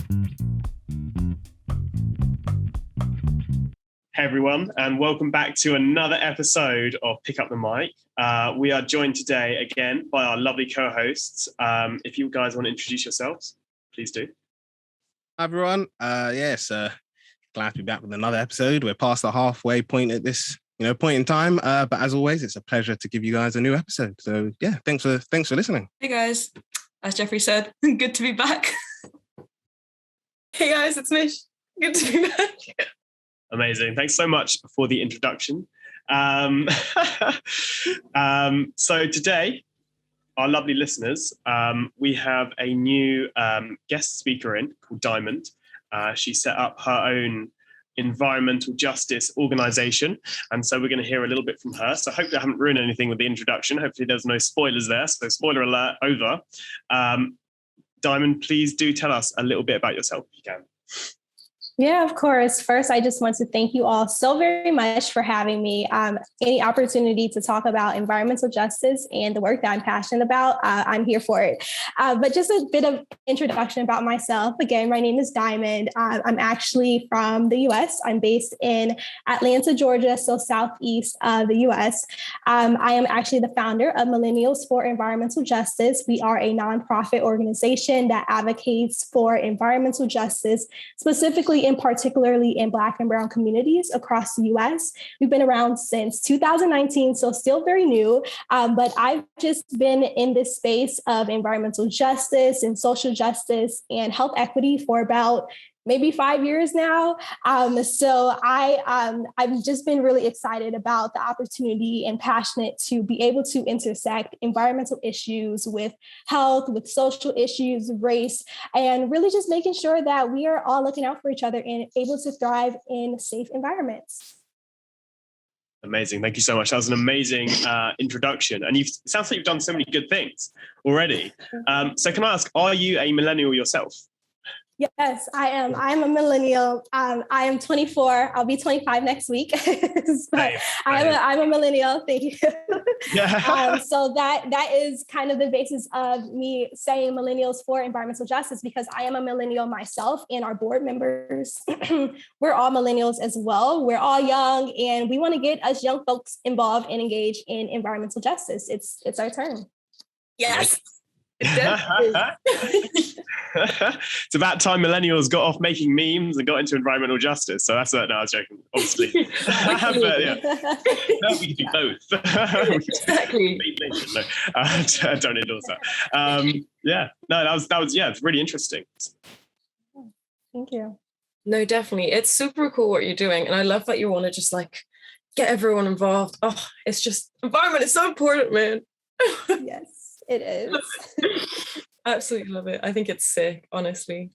Hey everyone, and welcome back to another episode of Pick Up the Mic. We are joined today again by our lovely co-hosts. If you guys want to introduce yourselves, please do. Hi everyone. Glad to be back with another episode. We're past the halfway point at this, point in time. But as always, it's a pleasure to give you guys a new episode. So yeah, thanks for listening. Hey guys, as Jeffrey said, good to be back. Hey guys, it's Mish. Good to be back. Amazing. Thanks so much for the introduction. So today, our lovely listeners, we have a new guest speaker in called Diamond. She set up her own environmental justice organization. And so we're going to hear a little bit from her. So hopefully I haven't ruined anything with the introduction. Hopefully there's no spoilers there. So spoiler alert over. Diamond, please do tell us a little bit about yourself if you can. Yeah, of course. First, I just want to thank you all so very much for having me. Any opportunity to talk about environmental justice and the work that I'm passionate about, I'm here for it. But just a bit of introduction about myself. Again, my name is Diamond. I'm actually from the U.S. I'm based in Atlanta, Georgia, so southeast of the U.S. I am actually the founder of Millennials for Environmental Justice. We are a nonprofit organization that advocates for environmental justice, specifically and particularly in Black and Brown communities across the U.S. We've been around since 2019, so still very new, but I've just been in this space of environmental justice and social justice and health equity for about maybe 5 years now. So I've just been really excited about the opportunity and passionate to be able to intersect environmental issues with health, with social issues, race, and really just making sure that we are all looking out for each other and able to thrive in safe environments. Amazing. Thank you so much. That was an amazing introduction. And it sounds like you've done so many good things already. So can I ask, are you a millennial yourself? Yes, I am. I am a millennial. I am 24. I'll be 25 next week. But I'm a millennial. Thank you. Yeah. So that is kind of the basis of me saying Millennials for Environmental Justice, because I am a millennial myself, and our board members, we're all millennials as well. We're all young, and we want to get us young folks involved and engaged in environmental justice. It's our turn. Yes. It's about time millennials got off making memes and got into environmental justice. So that's no, I was joking, obviously. But, yeah. No, we can do both. Exactly. No, don't endorse that. Yeah, no, that was yeah, it's really interesting. Thank you. No, definitely. It's super cool what you're doing. And I love that you want to just get everyone involved. Oh, it's just, environment is so important, man. Yes. It is. Absolutely love it. I think it's sick, honestly.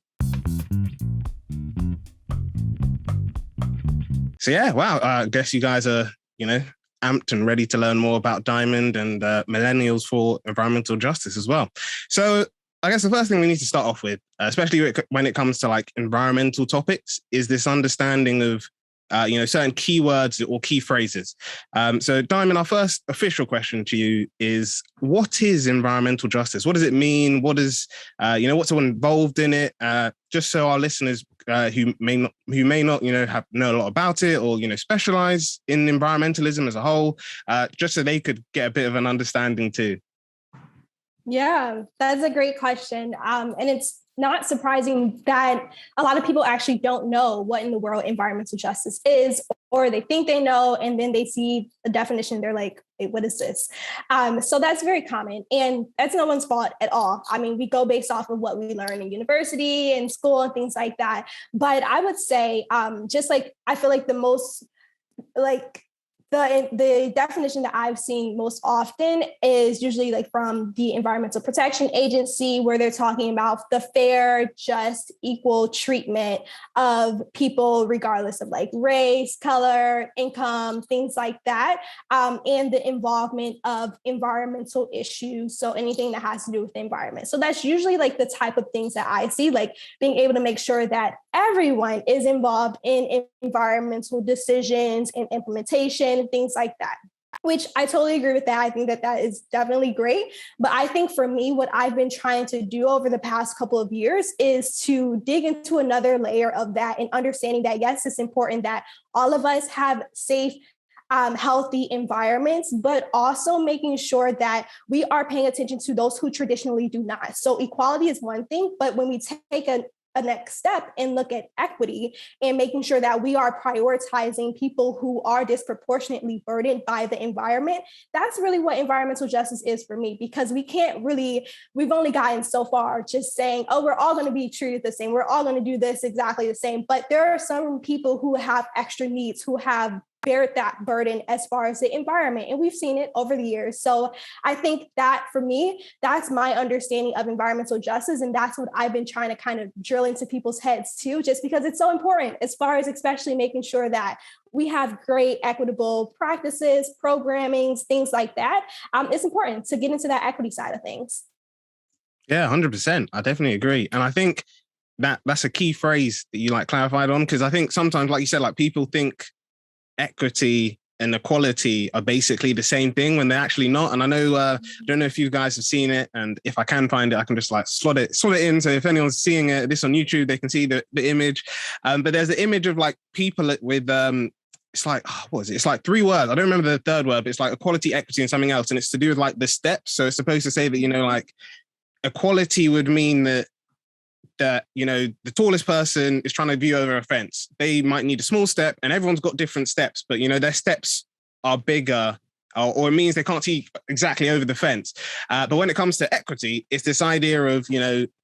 So yeah, wow. I guess you guys are, amped and ready to learn more about Diamond and Millennials for Environmental Justice as well. So I guess the first thing we need to start off with, especially when it comes to environmental topics, is this understanding of certain keywords or key phrases. So Diamond, our first official question to you is, what is environmental justice? What does it mean? What is, what's someone involved in it? Just so our listeners who may not, know a lot about it or, specialize in environmentalism as a whole, just so they could get a bit of an understanding too. Yeah, that's a great question. And it's not surprising that a lot of people actually don't know what in the world environmental justice is, or they think they know, and then they see a definition, they're like, wait, what is this? So that's very common, and that's no one's fault at all. I mean, we go based off of what we learn in university and school and things like that. But I would say, I feel like the most, the definition that I've seen most often is usually from the Environmental Protection Agency, where they're talking about the fair, just, equal treatment of people regardless of race, color, income, things like that, and the involvement of environmental issues. So anything that has to do with the environment. So that's usually the type of things that I see, being able to make sure that everyone is involved in environmental decisions and implementation and things like that. which I totally agree with that. I think that is definitely great. But I think for me, what I've been trying to do over the past couple of years is to dig into another layer of that and understanding that, yes, it's important that all of us have safe, healthy environments, but also making sure that we are paying attention to those who traditionally do not. So equality is one thing, but when we take a next step and look at equity and making sure that we are prioritizing people who are disproportionately burdened by the environment, that's really what environmental justice is for me, because we've only gotten so far just saying, oh, we're all going to be treated the same. We're all going to do this exactly the same. But there are some people who have extra needs, who have bear that burden as far as the environment. And we've seen it over the years. So I think that for me, that's my understanding of environmental justice. And that's what I've been trying to kind of drill into people's heads too, just because it's so important as far as especially making sure that we have great equitable practices, programming, things like that. It's important to get into that equity side of things. Yeah, 100%. I definitely agree. And I think that's a key phrase that you like clarified on, because I think sometimes, like you said, like people think equity and equality are basically the same thing when they're actually not. And I know, I don't know if you guys have seen it, and if I can find it, I can just like slot it in. So if anyone's seeing this on YouTube, they can see the image. But there's the image of like people with, it's like, what is it? It's like 3 words. I don't remember the third word, but it's like equality, equity, and something else. And it's to do with like the steps. So it's supposed to say that, like equality would mean that, the tallest person is trying to view over a fence. They might need a small step, and everyone's got different steps, but their steps are bigger, or it means they can't see exactly over the fence. But when it comes to equity, it's this idea of,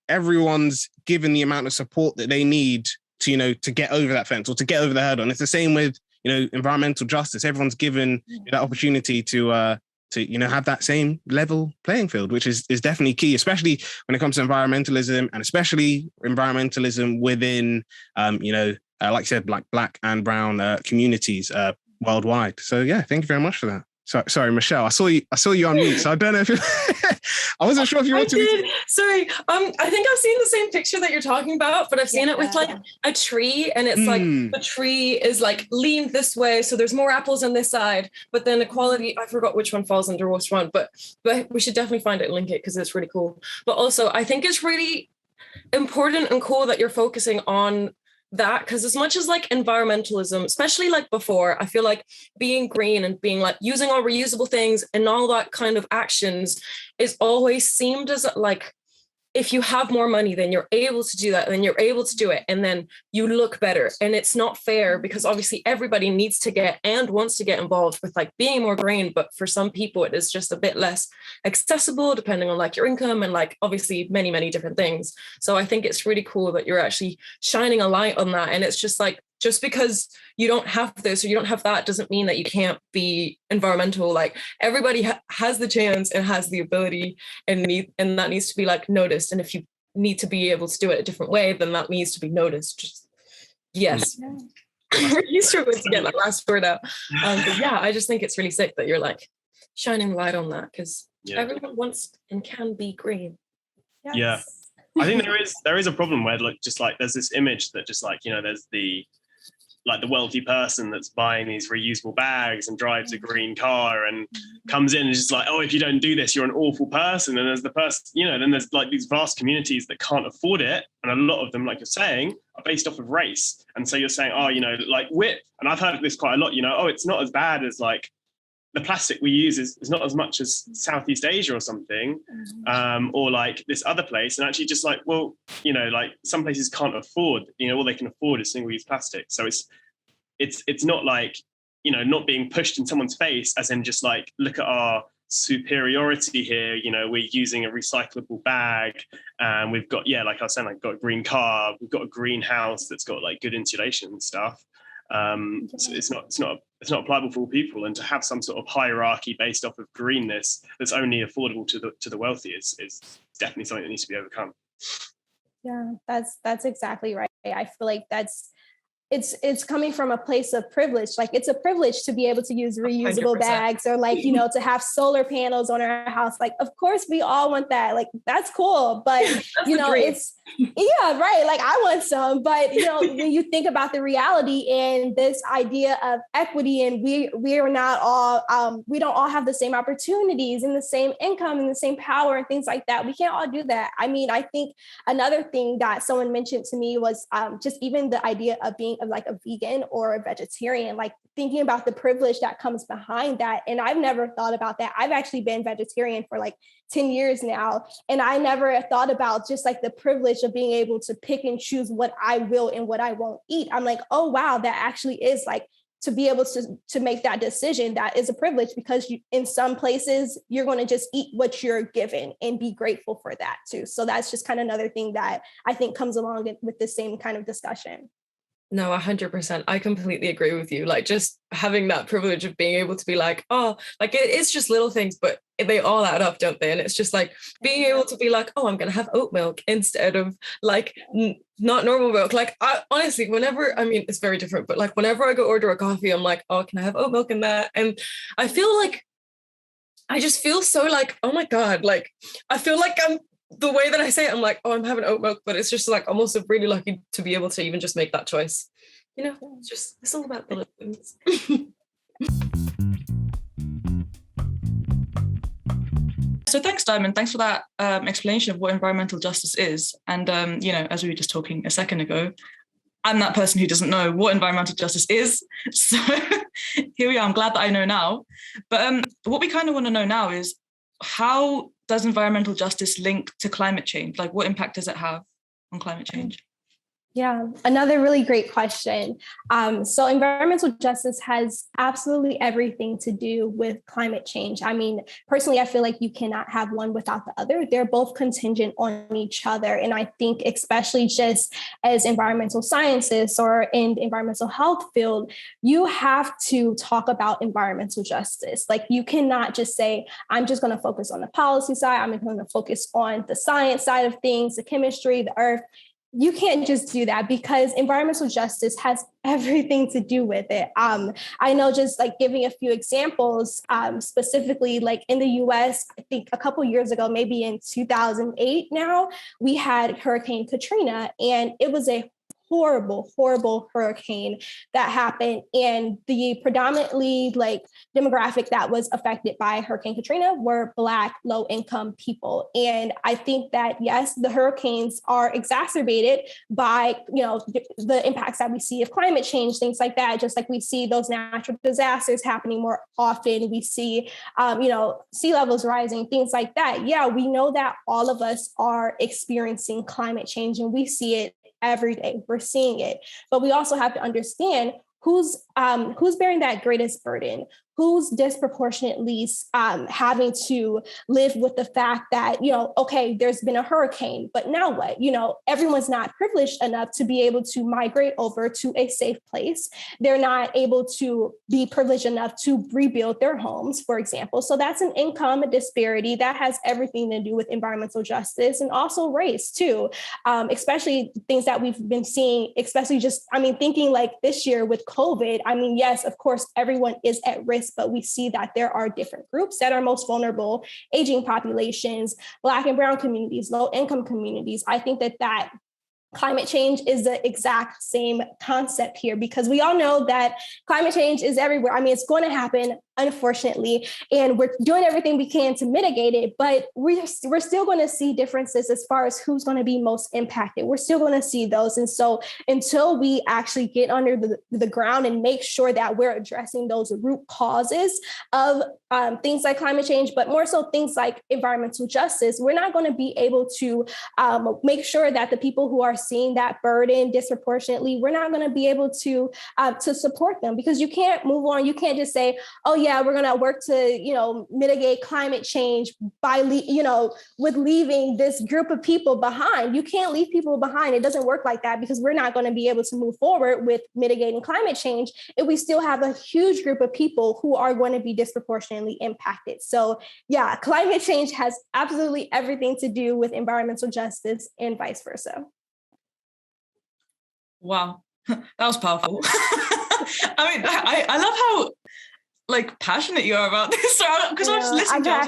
everyone's given the amount of support that they need to get over that fence or to get over the hurdle. And it's the same with, environmental justice. Everyone's given that opportunity to have that same level playing field, which is definitely key, especially when it comes to environmentalism, and especially environmentalism within, like you said, like Black and brown communities worldwide. So yeah, thank you very much for that. Sorry, Michelle, I saw you on mute, so I don't know if you I wasn't sure if you wanted to. Sorry, I think I've seen the same picture that you're talking about, but I've seen it with like a tree, and it's like the tree is like leaned this way, so there's more apples on this side, but then equality, I forgot which one falls under which one, but we should definitely find it and link it because it's really cool. But also, I think it's really important and cool that you're focusing on that, because as much as like environmentalism, especially like before, I feel like being green and being like using all reusable things and all that kind of actions is always seemed as like, if you have more money, then you're able to do that, and then you're able to do it, and then you look better. And it's not fair, because obviously everybody needs to get and wants to get involved with like being more green, but for some people it is just a bit less accessible depending on like your income and like obviously many, many different things. So I think it's really cool that you're actually shining a light on that. And it's just like, just because you don't have this or you don't have that doesn't mean that you can't be environmental. Like everybody has the chance and has the ability, and that needs to be like noticed. And if you need to be able to do it a different way, then that needs to be noticed. Just, yes. You struggled to get that last word out. But yeah, I just think it's really sick that you're like shining light on that, because everyone wants and can be green. Yes. Yeah. I think there is a problem where like just like there's this image that just like, there's the wealthy person that's buying these reusable bags and drives a green car and comes in and just like, oh, if you don't do this, you're an awful person. And there's the person, then there's like these vast communities that can't afford it. And a lot of them, like you're saying, are based off of race. And so you're saying, oh, like WIP. And I've heard of this quite a lot, oh, it's not as bad as like the plastic we use is not as much as Southeast Asia or something, or like this other place. And actually just like, well, like some places can't afford, all they can afford is single-use plastic. So it's not like, not being pushed in someone's face as in just like, look at our superiority here. We're using a recyclable bag, and we've got, like I was saying, like got a green car, we've got a greenhouse that's got like good insulation and stuff. So it's not applicable for all people, and to have some sort of hierarchy based off of greenness that's only affordable to the wealthy is definitely something that needs to be overcome. Yeah, that's exactly right. I feel like it's coming from a place of privilege. Like it's a privilege to be able to use reusable 100%. Bags, or like, to have solar panels on our house. Like, of course we all want that. Like, that's cool. But, Yeah, right. Like I want some, but when you think about the reality and this idea of equity, and we are not all we don't all have the same opportunities and the same income and the same power and things like that. We can't all do that. I mean, I think another thing that someone mentioned to me was just even the idea of being like a vegan or a vegetarian, like thinking about the privilege that comes behind that. And I've never thought about that. I've actually been vegetarian for like 10 years now. And I never thought about just like the privilege of being able to pick and choose what I will and what I won't eat. I'm like, oh, wow, that actually is like, to be able to make that decision, that is a privilege, because in some places you're going to just eat what you're given and be grateful for that too. So that's just kind of another thing that I think comes along with the same kind of discussion. No, 100%. I completely agree with you. Like just having that privilege of being able to be like, oh, like it's just little things, but they all add up, don't they? And it's just like being able to be like, oh, I'm going to have oat milk instead of like not normal milk. Like I honestly, whenever, I mean, it's very different, but like whenever I go order a coffee, I'm like, oh, can I have oat milk in that? And I feel like, I just feel so like, oh my God, like I feel like the way that I say it, I'm like, oh, I'm having oat milk, but it's just like, I'm also really lucky to be able to even just make that choice. It's all about the little things. So thanks, Diamond. Thanks for that explanation of what environmental justice is. And, as we were just talking a second ago, I'm that person who doesn't know what environmental justice is. So here we are. I'm glad that I know now. But what we kind of want to know now is, how does environmental justice link to climate change? Like, what impact does it have on climate change? Yeah, another really great question. So environmental justice has absolutely everything to do with climate change. I mean, personally, I feel like you cannot have one without the other. They're both contingent on each other. And I think especially just as environmental scientists or in the environmental health field, you have to talk about environmental justice. Like you cannot just say, I'm just going to focus on the policy side. I'm going to focus on the science side of things, the chemistry, the earth. You can't just do that, because environmental justice has everything to do with it. I know, just like giving a few examples, specifically like in the US, I think a couple years ago, maybe in 2008 now, we had Hurricane Katrina, and it was a horrible hurricane that happened. And the predominantly like demographic that was affected by Hurricane Katrina were Black, low-income people. And I think that, yes, the hurricanes are exacerbated by, the impacts that we see of climate change, things like that. Just like we see those natural disasters happening more often, we see, sea levels rising, things like that. Yeah, we know that all of us are experiencing climate change, and we see it every day. We're seeing it, but we also have to understand who's bearing that greatest burden, who's disproportionately having to live with the fact that, okay, there's been a hurricane, but now what? Everyone's not privileged enough to be able to migrate over to a safe place. They're not able to be privileged enough to rebuild their homes, for example. So that's an income disparity that has everything to do with environmental justice, and also race too, especially things that we've been seeing, especially thinking like this year with COVID. Yes, of course, everyone is at risk, but we see that there are different groups that are most vulnerable: aging populations, Black and brown communities, low income communities. I think that climate change is the exact same concept here, because we all know that climate change is everywhere. It's going to happen, unfortunately, and we're doing everything we can to mitigate it, but we're still going to see differences as far as who's going to be most impacted. We're still going to see those. And so until we actually get under the ground and make sure that we're addressing those root causes of things like climate change, but more so things like environmental justice, we're not going to be able to make sure that the people who are seeing that burden disproportionately, we're not going to be able to support them, because you can't move on. You can't just say, oh yeah, we're going to work to, mitigate climate change by, with leaving this group of people behind. You can't leave people behind. It doesn't work like that, because we're not going to be able to move forward with mitigating climate change if we still have a huge group of people who are going to be disproportionately impacted. So yeah, climate change has absolutely everything to do with environmental justice and vice versa. Wow, that was powerful. I love how passionate you are about this, because I was listening to it, I was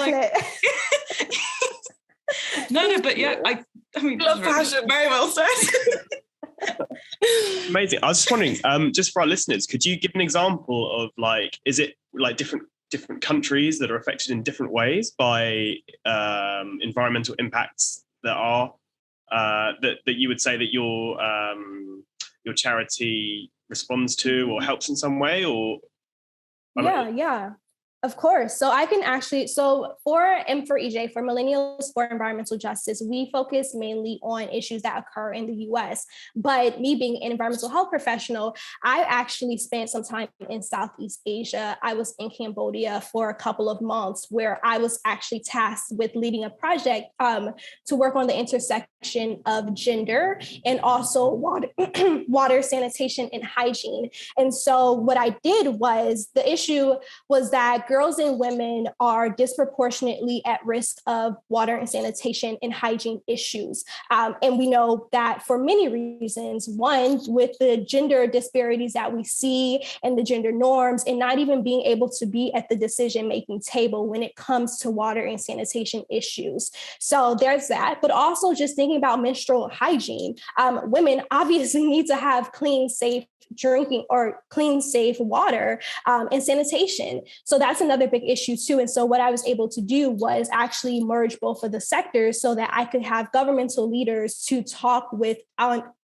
like, No, but yeah, I mean, Love passion. very well said. Amazing. I was just wondering, just for our listeners, could you give an example of like, is it like different countries that are affected in different ways by environmental impacts that are that you would say that your charity responds to or helps in some way, or Yeah. Of course. So I can actually, for EJ, for Millennials for Environmental Justice, we focus mainly on issues that occur in the US. But me being an environmental health professional, I actually spent some time in Southeast Asia. I was in Cambodia for a couple of months where I was actually tasked with leading a project to work on the intersection of gender and also water sanitation and hygiene. And so what I did was, the issue was that girls and women are disproportionately at risk of water and sanitation and hygiene issues. And we know that for many reasons. One, with the gender disparities that we see and the gender norms, and not even being able to be at the decision-making table when it comes to water and sanitation issues. So there's that, but also just thinking about menstrual hygiene. Women obviously need to have clean, safe drinking or clean, safe water and sanitation. So that's another big issue too. And so what I was able to do was actually merge both of the sectors so that I could have governmental leaders to talk with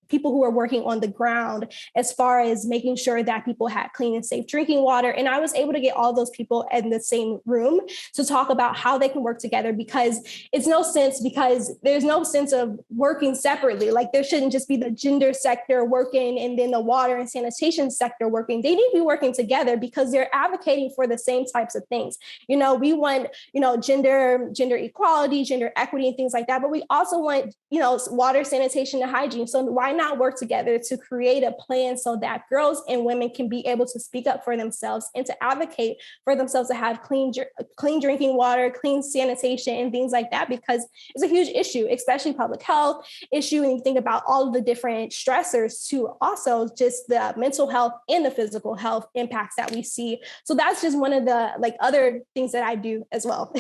people who are working on the ground as far as making sure that people had clean and safe drinking water. And I was able to get all those people in the same room to talk about how they can work together, because there's no sense of working separately. Like, there shouldn't just be the gender sector working and then the water and sanitation sector working. They need to be working together because they're advocating for the same types of things. We want, gender equality, gender equity and things like that. But we also want, water, sanitation and hygiene. So why not work together to create a plan so that girls and women can be able to speak up for themselves and to advocate for themselves to have clean drinking water, clean sanitation and things like that, because it's a huge issue, especially public health issue. And you think about all of the different stressors to also just the mental health and the physical health impacts that we see. So that's just one of the other things that I do as well.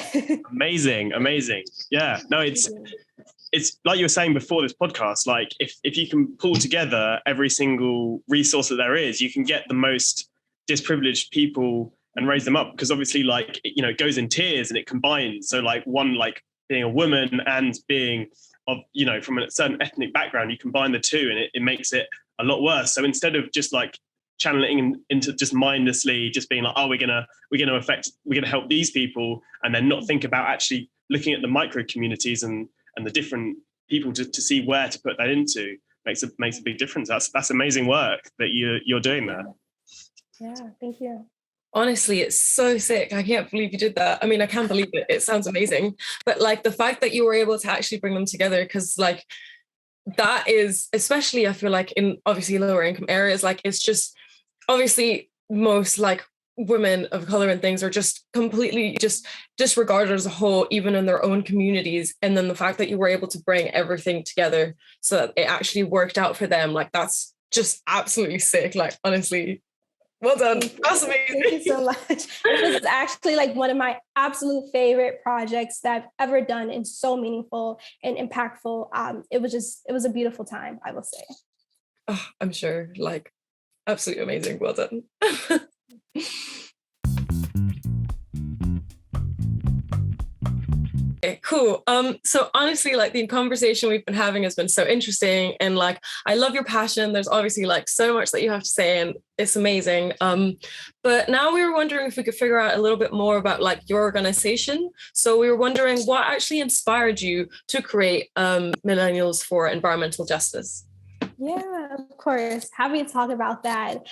Amazing. Yeah, no, it's like you were saying before this podcast, like if you can pull together every single resource that there is, you can get the most disprivileged people and raise them up, because obviously it goes in tiers and it combines. So one, being a woman and being of, from a certain ethnic background, you combine the two and it makes it a lot worse. So instead of just channeling into just mindlessly just being we're gonna help these people, and then not think about actually looking at the micro communities and the different people to see where to put that into, makes a big difference. That's amazing work that you're doing there. Yeah, thank you. Honestly, it's so sick. I can't believe you did that. I mean, I can't believe it. It sounds amazing. But the fact that you were able to actually bring them together, because that is, especially I feel like in obviously lower income areas, it's just obviously most women of color and things are just completely just disregarded as a whole, even in their own communities. And then the fact that you were able to bring everything together so that it actually worked out for them, that's just absolutely sick. Honestly, well done. That's amazing. Thank you so much. It was actually one of my absolute favorite projects that I've ever done, and so meaningful and impactful. It was a beautiful time, I will say. Oh, I'm sure. Absolutely amazing. Well done. Okay, cool. So honestly, the conversation we've been having has been so interesting, and I love your passion. There's obviously so much that you have to say, and it's amazing. But now we were wondering if we could figure out a little bit more about your organization. So we were wondering what actually inspired you to create Millennials for Environmental Justice. Yeah, of course. Happy to talk about that.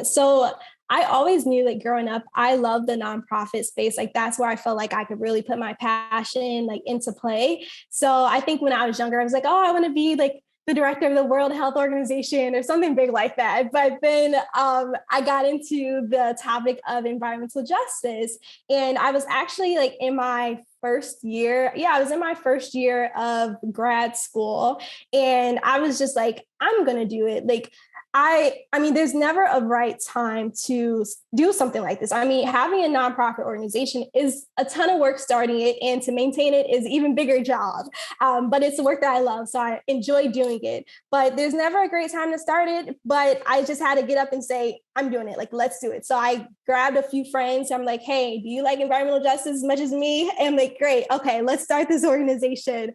So I always knew growing up, I love the nonprofit space. That's where I felt I could really put my passion into play. So I think when I was younger, I was I want to be the director of the World Health Organization or something big like that. But then I got into the topic of environmental justice. And I was actually in my first year. Yeah, I was in my first year of grad school. And I was just I'm going to do it. I mean, there's never a right time to do something like this. I mean, having a nonprofit organization is a ton of work starting it, and to maintain it is an even bigger job. But it's the work that I love, so I enjoy doing it. But there's never a great time to start it. But I just had to get up and say, I'm doing it. Like, let's do it. So I grabbed a few friends. I'm like, hey, do you like environmental justice as much as me? And I'm like, great. Okay, let's start this organization.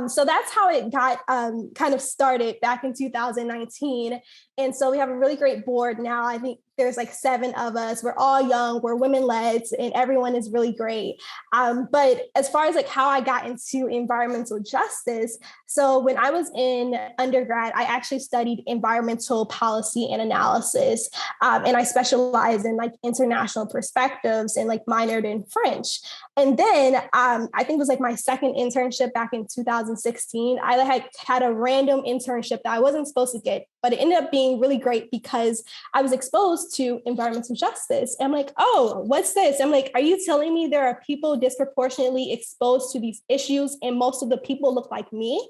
So that's how it got kind of started back in 2019. And so we have a really great board now. I think there's like 7 of us. We're all young, we're women-led, and everyone is really great. But as far as like how I got into environmental justice, so when I was in undergrad, I actually studied environmental policy and analysis. And I specialized in like international perspectives and like minored in French. And then I think it was like my second internship back in 2016. I had a random internship that I wasn't supposed to get, but it ended up being really great because I was exposed to environmental justice. And I'm like, oh, what's this? I'm like, are you telling me there are people disproportionately exposed to these issues and most of the people look like me?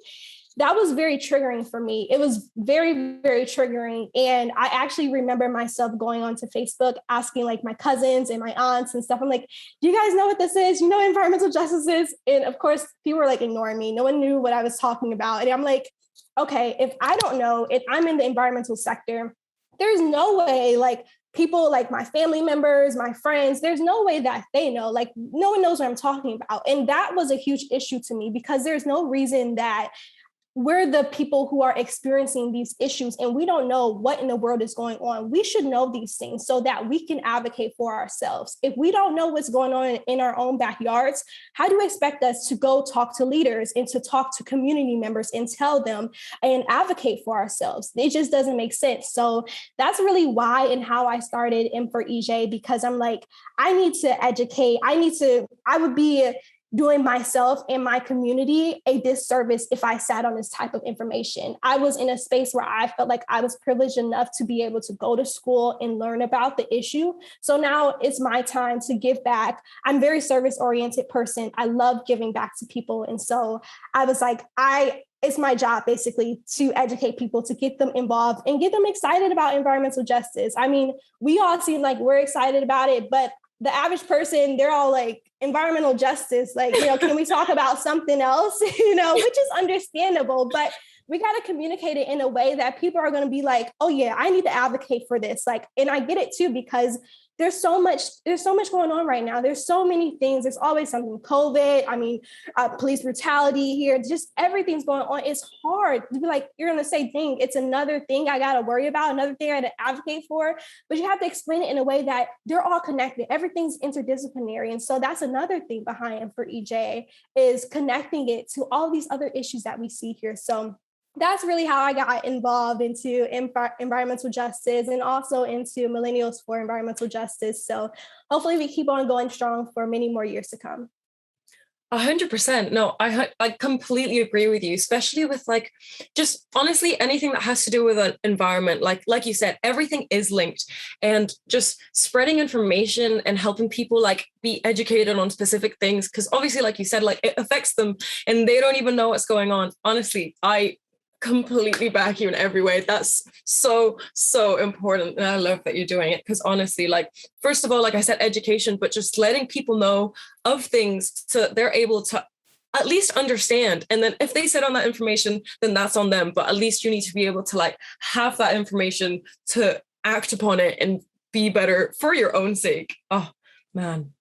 That was very triggering for me. It was very, very triggering. And I actually remember myself going onto Facebook, asking like my cousins and my aunts and stuff. I'm like, do you guys know what this is? You know what environmental justice is? And of course, people were like ignoring me. No one knew what I was talking about. And I'm like, okay, if I don't know, if I'm in the environmental sector, there's no way like people like my family members, my friends, there's no way that they know, like no one knows what I'm talking about. And that was a huge issue to me because there's no reason that we're the people who are experiencing these issues and we don't know what in the world is going on. We should know these things so that we can advocate for ourselves. If we don't know what's going on in our own backyards, how do you expect us to go talk to leaders and to talk to community members and tell them and advocate for ourselves? It just doesn't make sense. So that's really why and how I started M4EJ, because I'm like, I need to educate. I would be doing myself and my community a disservice if I sat on this type of information. I was in a space where I felt like I was privileged enough to be able to go to school and learn about the issue. So now it's my time to give back. I'm a very service-oriented person. I love giving back to people. And so I was like, it's my job basically to educate people, to get them involved and get them excited about environmental justice. I mean, we all seem like we're excited about it, but the average person, they're all like, environmental justice, like, can we talk about something else, which is understandable, but we got to communicate it in a way that people are going to be like, oh yeah, I need to advocate for this. Like, and I get it too, because there's so much going on right now. There's so many things. There's always something. COVID. I mean, police brutality here. Just everything's going on. It's hard to be like, you're going to say, dang, it's another thing I got to worry about, another thing I got to advocate for. But you have to explain it in a way that they're all connected. Everything's interdisciplinary. And so that's another thing behind M4EJ is connecting it to all these other issues that we see here. So that's really how I got involved into environmental justice and also into Millennials for Environmental Justice. So hopefully we keep on going strong for many more years to come. 100%. No, I completely agree with you, especially with like, just honestly, anything that has to do with an environment, like you said, everything is linked, and just spreading information and helping people like be educated on specific things. Cause obviously, like you said, like it affects them and they don't even know what's going on. Honestly, I completely back you in every way. That's so important, and I love that you're doing it, because honestly, like, first of all, like I said, education, but just letting people know of things so they're able to at least understand. And then if they sit on that information, then that's on them, but at least you need to be able to like have that information to act upon it and be better for your own sake. Oh man,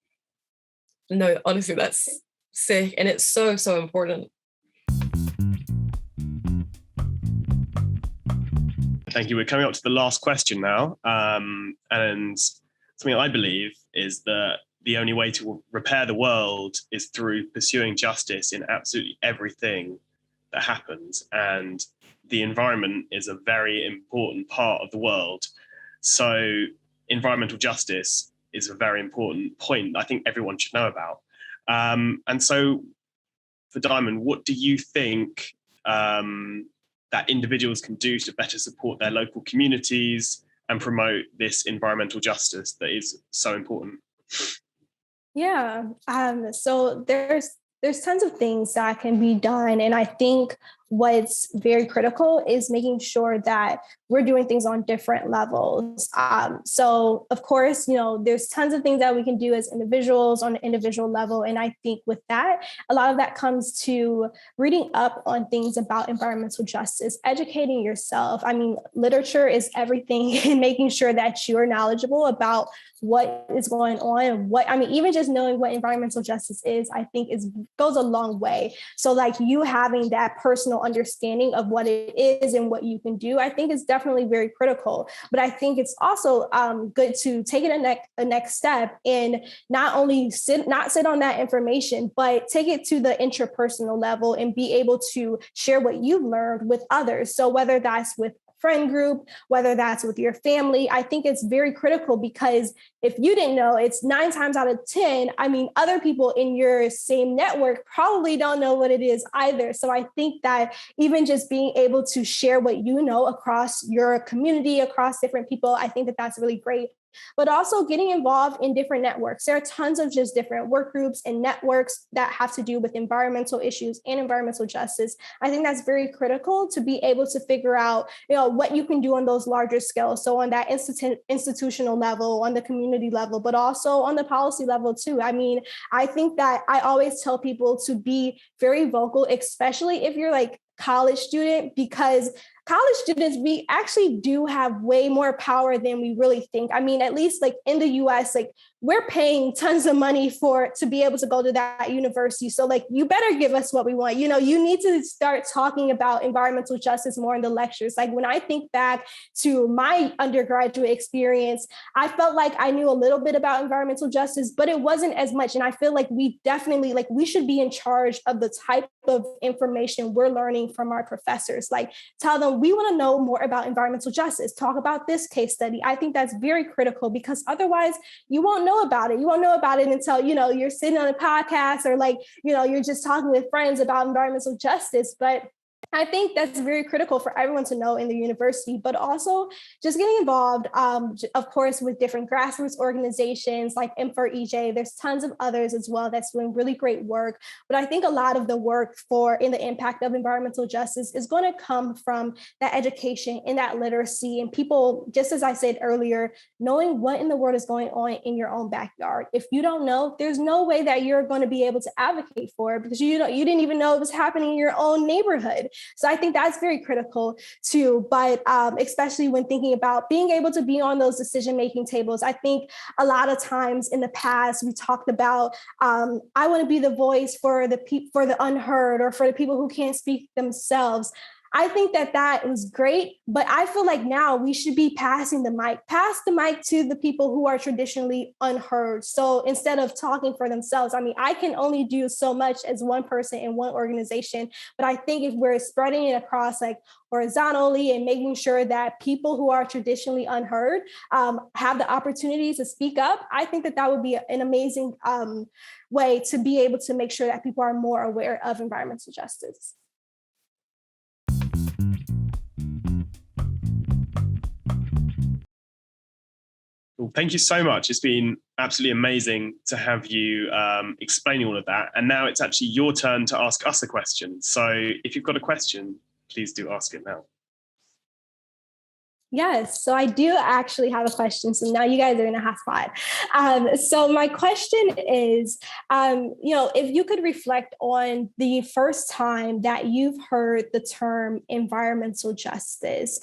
no, honestly, that's sick, and it's so important. Thank you. We're coming up to the last question now. And something I believe is that the only way to repair the world is through pursuing justice in absolutely everything that happens. And the environment is a very important part of the world. So environmental justice is a very important point I think everyone should know about. And so for Diamond, what do you think that individuals can do to better support their local communities and promote this environmental justice that is so important? Yeah. So there's tons of things that can be done. And I think what's very critical is making sure that we're doing things on different levels. So of course, there's tons of things that we can do as individuals on an individual level. And I think with that, a lot of that comes to reading up on things about environmental justice, educating yourself. I mean, literature is everything and making sure that you're knowledgeable about what is going on and even just knowing what environmental justice is, I think goes a long way. So like you having that personal understanding of what it is and what you can do, I think is definitely very critical. But I think it's also good to take it a next step and not only sit on that information, but take it to the interpersonal level and be able to share what you've learned with others. So whether that's with friend group, whether that's with your family, I think it's very critical because if you didn't know, it's 9 times out of 10, other people in your same network probably don't know what it is either. So I think that even just being able to share what you know across your community, across different people, I think that that's really great. But also getting involved in different networks. There are tons of just different work groups and networks that have to do with environmental issues and environmental justice. I think that's very critical to be able to figure out, what you can do on those larger scales. So on that institutional level, on the community level, but also on the policy level too. I think that I always tell people to be very vocal, especially if you're like college student, because college students, we actually do have way more power than we really think. At least like in the US, like we're paying tons of money to be able to go to that university. So like, you better give us what we want. You need to start talking about environmental justice more in the lectures. Like when I think back to my undergraduate experience, I felt like I knew a little bit about environmental justice, but it wasn't as much. And I feel like we should be in charge of the type of information we're learning from our professors. Like tell them, we want to know more about environmental justice, talk about this case study. I think that's very critical because otherwise you won't know about it. You won't know about it until, you're sitting on a podcast or you're just talking with friends about environmental justice. But I think that's very critical for everyone to know in the university, but also just getting involved, of course, with different grassroots organizations like M4EJ. There's tons of others as well that's doing really great work. But I think a lot of the work in the impact of environmental justice is going to come from that education and that literacy and people, just as I said earlier, knowing what in the world is going on in your own backyard. If you don't know, there's no way that you're going to be able to advocate for it because you didn't even know it was happening in your own neighborhood. So I think that's very critical too, but especially when thinking about being able to be on those decision-making tables. I think a lot of times in the past, we talked about, I want to be the voice for the unheard or for the people who can't speak themselves. I think that was great, but I feel like now we should be pass the mic to the people who are traditionally unheard. So instead of talking for themselves, I can only do so much as one person in one organization, but I think if we're spreading it across like horizontally and making sure that people who are traditionally unheard have the opportunities to speak up, I think that would be an amazing way to be able to make sure that people are more aware of environmental justice. Well, thank you so much. It's been absolutely amazing to have you explaining all of that. And now it's actually your turn to ask us a question. So if you've got a question, please do ask it now. Yes, so I do actually have a question. So now you guys are in a hot spot. So my question is, if you could reflect on the first time that you've heard the term environmental justice,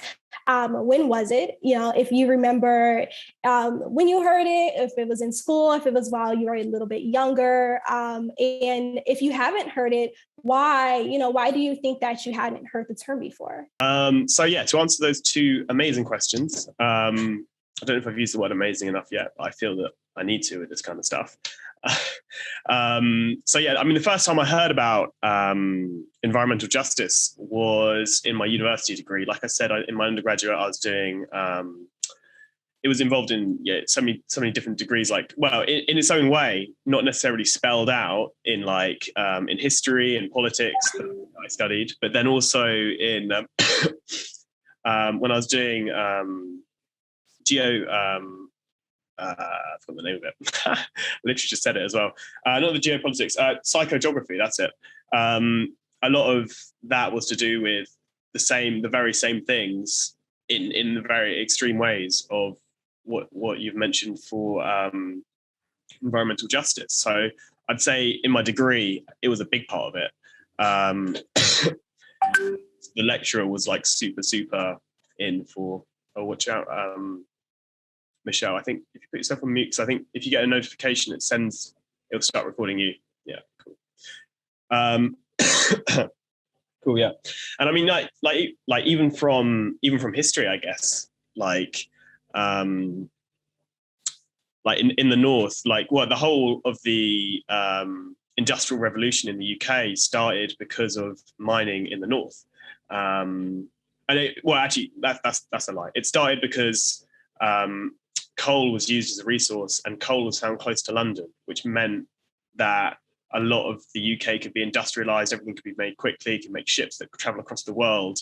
when was it? If you remember when you heard it, if it was in school, if it was while you were a little bit younger, and if you haven't heard it, why do you think that you hadn't heard the term before? To answer those two amazing questions, I don't know if I've used the word amazing enough yet, but I feel that I need to with this kind of stuff. The first time I heard about environmental justice was in my university degree. Like I said, in my undergraduate, I was doing, it was involved in so many different degrees, in its own way, not necessarily spelled out in in history and politics that I studied, but then also in when I was doing I forgot the name of it. Literally just said it as well. Not the geopolitics, psychogeography. That's it. a lot of that was to do with the very same things in the very extreme ways of what you've mentioned for environmental justice. So I'd say in my degree, it was a big part of it. The lecturer was like super in for, oh, watch out, Michelle, I think if you put yourself on mute, because I think if you get a notification, it'll start recording you. Yeah, cool. Cool, yeah. And I mean, like even from history, I guess, like in the north, like the whole of the industrial revolution in the UK started because of mining in the north. And actually, that's a lie. It started because coal was used as a resource, and coal was found close to London, which meant that a lot of the UK could be industrialized, everything could be made quickly, could make ships that could travel across the world.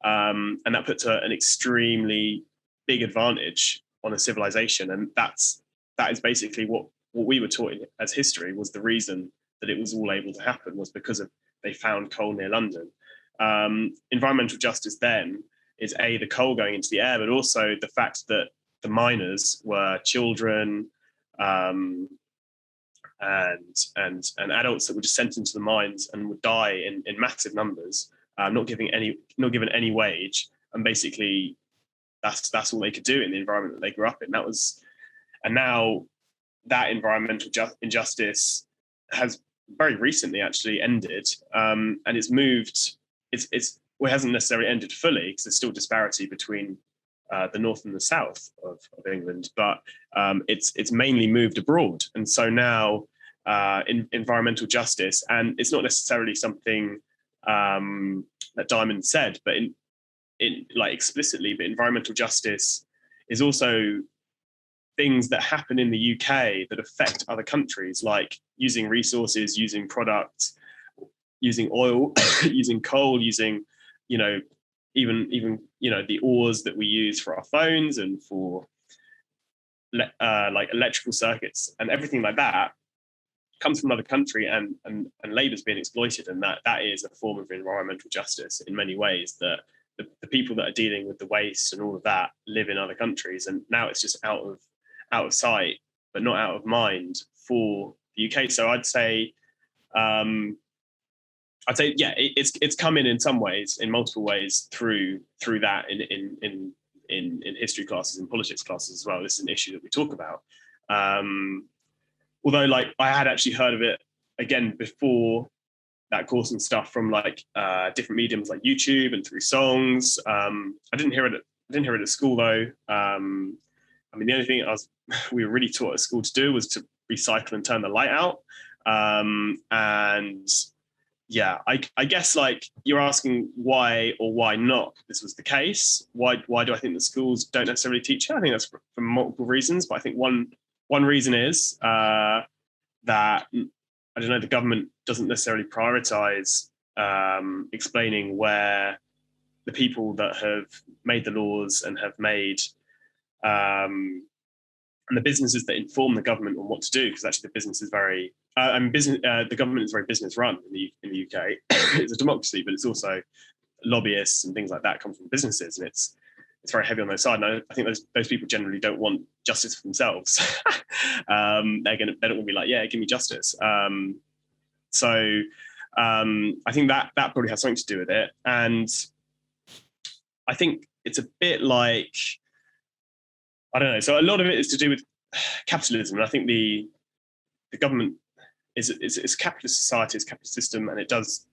And that puts an extremely big advantage on a civilization. And that is basically what we were taught as history was the reason that it was all able to happen was because of they found coal near London. Environmental justice then is the coal going into the air, but also the fact that the miners were children, and adults that were just sent into the mines and would die in massive numbers, not given any wage, and basically that's all they could do in the environment that they grew up in. And now that environmental injustice has very recently actually ended, and it's moved. It hasn't necessarily ended fully because there's still disparity between the north and the south of England, but it's mainly moved abroad. And so now in environmental justice, and it's not necessarily something that Diamond said, but in like explicitly, but environmental justice is also things that happen in the UK that affect other countries, like using resources, using products, using oil, using coal, using, even the ores that we use for our phones and for like electrical circuits and everything like that comes from another country, and labour's being exploited, and that is a form of environmental justice in many ways, that the people that are dealing with the waste and all of that live in other countries, and now it's just out of sight but not out of mind for the UK. So I'd say yeah, it's come in some ways, in multiple ways, through that in history classes and politics classes as well. This is an issue that we talk about. Although, like, I had actually heard of it again before that course and stuff from like different mediums like YouTube and through songs. I didn't hear it at school though. I mean, the only thing we were really taught at school to do was to recycle and turn the light out. And yeah, I guess like you're asking why or why not this was the case. Why do I think that schools don't necessarily teach it? I think that's for multiple reasons, but I think one reason is that, I don't know, the government doesn't necessarily prioritize explaining where the people that have made the laws and have made and the businesses that inform the government on what to do, because actually the business is very the government is very business run in the UK. It's a democracy, but it's also lobbyists and things like that come from businesses, and it's very heavy on their side. And I think those people generally don't want justice for themselves. They don't want to be like, yeah, give me justice. So I think that probably has something to do with it. And I think it's a bit like, I don't know. So a lot of it is to do with capitalism. And I think the government is a capitalist society, it's a capitalist system, and it does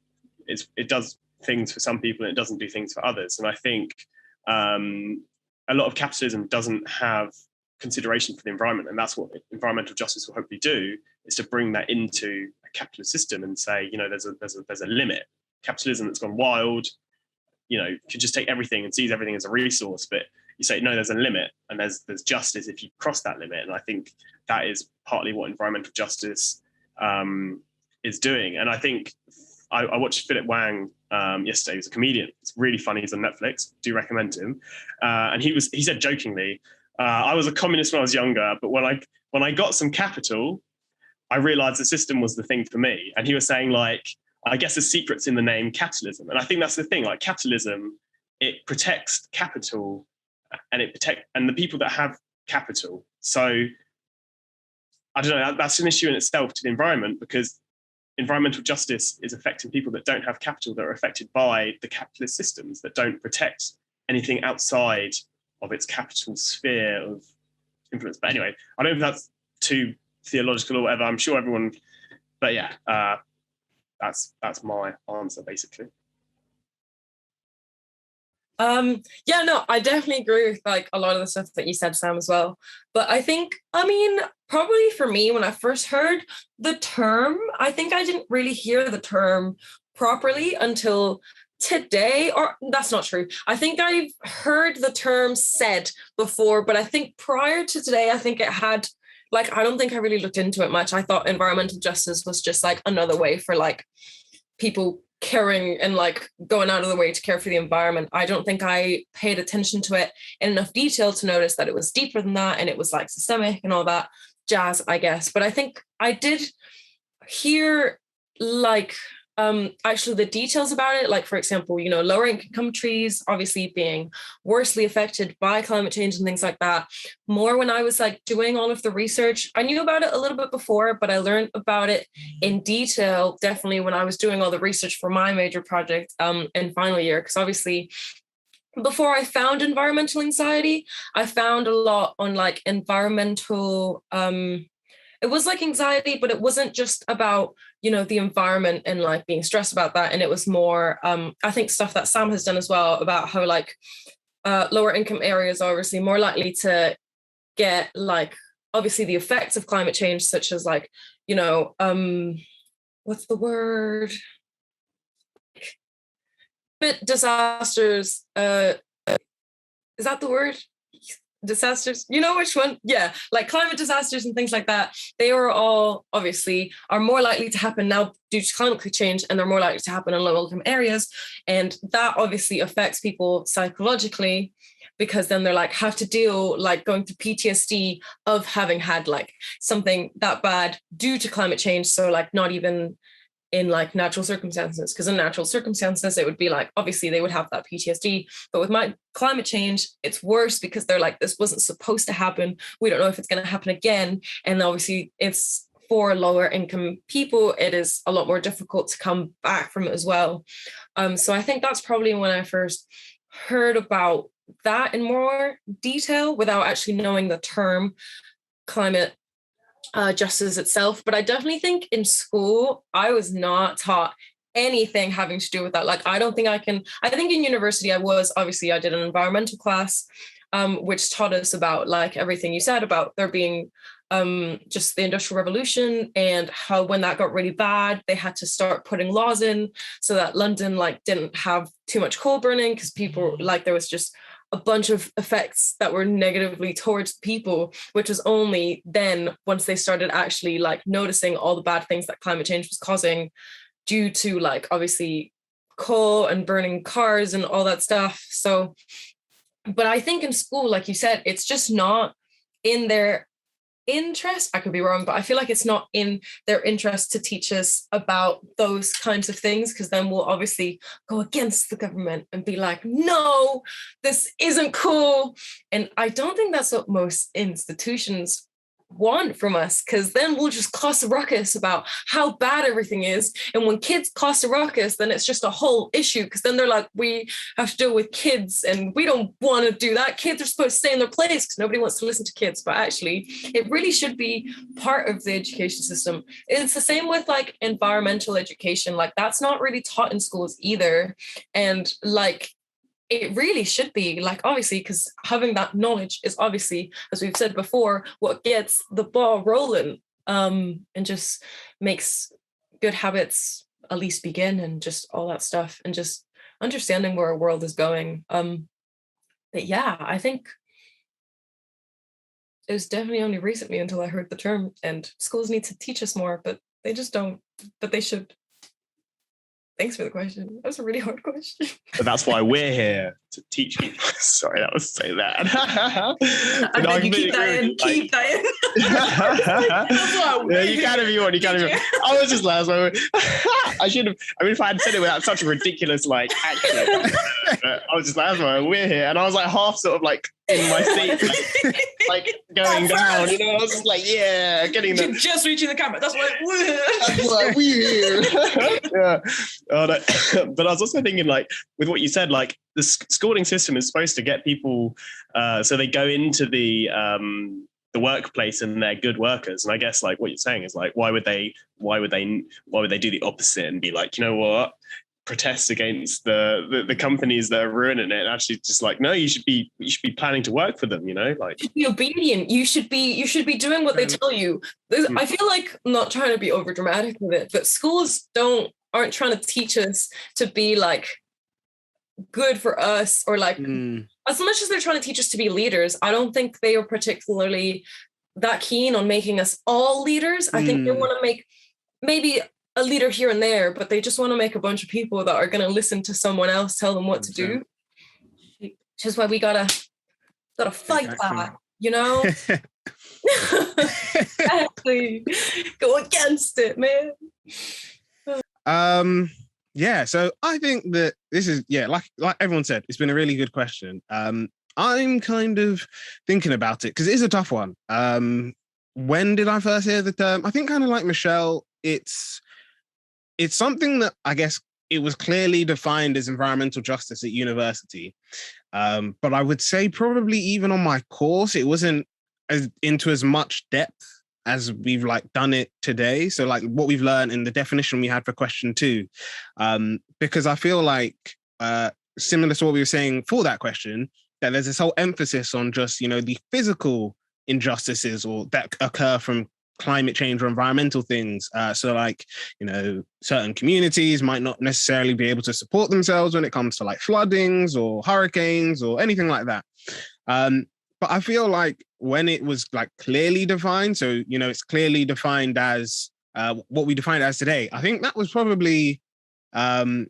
things for some people and it doesn't do things for others. And I think a lot of capitalism doesn't have consideration for the environment, and that's what environmental justice will hopefully do, is to bring that into a capitalist system and say, there's a limit. Capitalism that's gone wild, could just take everything and sees everything as a resource, but you say no, there's a limit, and there's justice if you cross that limit. And I think that is partly what environmental justice is doing. And I think I watched Philip Wang yesterday. He's a comedian. It's really funny. He's on Netflix. Do recommend him. And he said jokingly, I was a communist when I was younger, but when I got some capital, I realized the system was the thing for me. And he was saying, like, I guess the secret's in the name capitalism. And I think that's the thing, like capitalism, it protects capital and and the people that have capital. So I don't know, that's an issue in itself to the environment, because environmental justice is affecting people that don't have capital, that are affected by the capitalist systems that don't protect anything outside of its capital sphere of influence. But anyway, I don't know if that's too theological or whatever. I'm sure everyone, but yeah, that's my answer basically. Yeah, no, I definitely agree with like a lot of the stuff that you said, Sam, as well. But I think, I mean, probably for me, when I first heard the term, I think I didn't really hear the term properly until today, or that's not true. I think I've heard the term said before, but I think prior to today, I think it had, like, I don't think I really looked into it much. I thought environmental justice was just like another way for like people caring and like going out of the way to care for the environment. I don't think I paid attention to it in enough detail to notice that it was deeper than that, and it was like systemic and all that jazz, I guess. But I think I did hear like actually the details about it, like for example, you know, lower income countries obviously being worsely affected by climate change and things like that, more when I was like doing all of the research. I knew about it a little bit before, but I learned about it in detail definitely when I was doing all the research for my major project in final year, because obviously before I found environmental anxiety, I found a lot on like environmental it was like anxiety, but it wasn't just about, you know, the environment and like being stressed about that. And it was more, I think stuff that Sam has done as well about how like lower income areas are obviously more likely to get like, obviously the effects of climate change, such as like, you know, what's the word? Disasters. Is that the word? Disasters, you know which one? Yeah, like climate disasters and things like that. They are all obviously are more likely to happen now due to climate change, and they're more likely to happen in low income areas. And that obviously affects people psychologically, because then they're like have to deal like going through PTSD of having had like something that bad due to climate change. So like not even in like natural circumstances, because in natural circumstances it would be like obviously they would have that PTSD, but with my climate change it's worse, because they're like, this wasn't supposed to happen, we don't know if it's going to happen again. And obviously it's for lower income people, it is a lot more difficult to come back from it as well. So I think that's probably when I first heard about that in more detail without actually knowing the term climate justice itself. But I definitely think in school I was not taught anything having to do with that. Like I think in university I did an environmental class which taught us about like everything you said about there being just the Industrial Revolution, and how when that got really bad they had to start putting laws in so that London like didn't have too much coal burning, because people like there was just a bunch of effects that were negatively towards people, which was only then once they started actually like noticing all the bad things that climate change was causing due to like obviously coal and burning cars and all that stuff. So, but I think in school, like you said, it's just not in their interest. I could be wrong, but I feel like it's not in their interest to teach us about those kinds of things, because then we'll obviously go against the government and be like, no, this isn't cool. And I don't think that's what most institutions want from us, because then we'll just cause a ruckus about how bad everything is. And when kids cause a ruckus, then it's just a whole issue, because then they're like, we have to deal with kids and we don't want to do that. Kids are supposed to stay in their place because nobody wants to listen to kids. But actually it really should be part of the education system. It's the same with like environmental education. Like that's not really taught in schools either. And like it really should be, like, obviously, because having that knowledge is obviously, as we've said before, what gets the ball rolling and just makes good habits at least begin, and just all that stuff, and just understanding where our world is going. But yeah, I think it was definitely only recently until I heard the term, and schools need to teach us more, but they just don't, but they should. Thanks for the question. That was a really hard question. But that's why we're here to teach people. Sorry, that was so bad. I beg you, keep that in. Keep that in. Yeah, you can if you want. You can if you want. I was just last one. I should have. I mean, if I had said it without such a ridiculous accent, I was just last one. We're here, and I was like half sort of like in my seat, like going down. You know, I was just like, yeah, getting the just reaching the camera. That's why we're yeah. Oh, no. But I was also thinking, like, with what you said, like the schooling system is supposed to get people so they go into the workplace and they're good workers. And I guess like what you're saying is like, why would they do the opposite and be like, you know what, protest against the companies that are ruining it, and actually just like, no, you should be planning to work for them, you know, like be obedient. You should be doing what they tell you. I feel like, I'm not trying to be over dramatic with it, but schools aren't trying to teach us to be like good for us, or like as much as they're trying to teach us to be leaders, I don't think they are particularly that keen on making us all leaders. I think they want to make maybe a leader here and there, but they just want to make a bunch of people that are going to listen to someone else tell them what to do. Which is why we gotta fight that, you know. Exactly. Go against it, man. Yeah, so I think that this is, like everyone said, it's been a really good question. I'm kind of thinking about it because it is a tough one. When did I first hear the term? I think kind of like Michelle, it's something that I guess it was clearly defined as environmental justice at university. But I would say probably even on my course, it wasn't into as much depth as we've like done it today. So like what we've learned in the definition we had for question 2, because I feel like similar to what we were saying for that question, that there's this whole emphasis on just, you know, the physical injustices or that occur from climate change or environmental things. So like, you know, certain communities might not necessarily be able to support themselves when it comes to like floodings or hurricanes or anything like that. But I feel like when it was like clearly defined, so, you know, it's clearly defined as what we define it as today, I think that was probably, I'd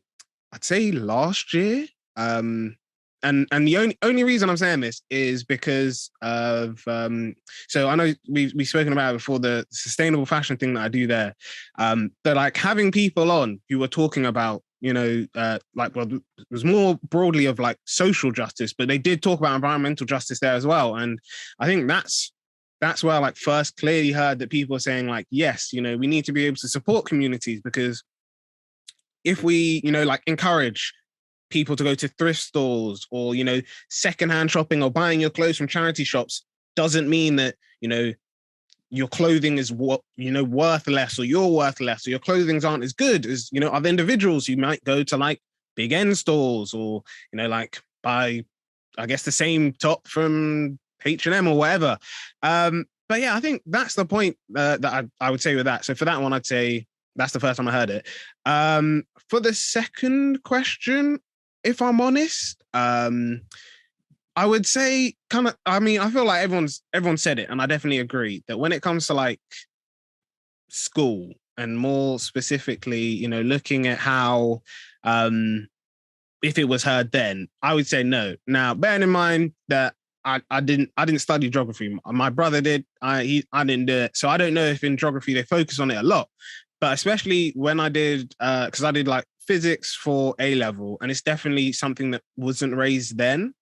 say last year. And the only reason I'm saying this is because of, so I know we've spoken about it before, the sustainable fashion thing that I do there. But like having people on who were talking about, you know, like, well, it was more broadly of like social justice, but they did talk about environmental justice there as well. And I think that's where I like first clearly heard that people are saying like, yes, you know, we need to be able to support communities, because if we, you know, like encourage people to go to thrift stores or, you know, secondhand shopping or buying your clothes from charity shops, doesn't mean that, you know, your clothing is what, you know, worth less, or you're worth less, or your clothings aren't as good as, you know, other individuals who might go to like big end stores or, you know, like buy, I guess, the same top from H&M or whatever. But yeah, I think that's the point that I would say with that. So for that one, I'd say that's the first time I heard it. For the second question, if I'm honest, I would say kind of, I mean, I feel like everyone said it, and I definitely agree that when it comes to like school, and more specifically, you know, looking at how, if it was heard then, I would say no. Now, bearing in mind that I didn't study geography. My brother did. I didn't do it. So I don't know if in geography they focus on it a lot. But especially when I did, because I did like physics for A-level, and it's definitely something that wasn't raised then.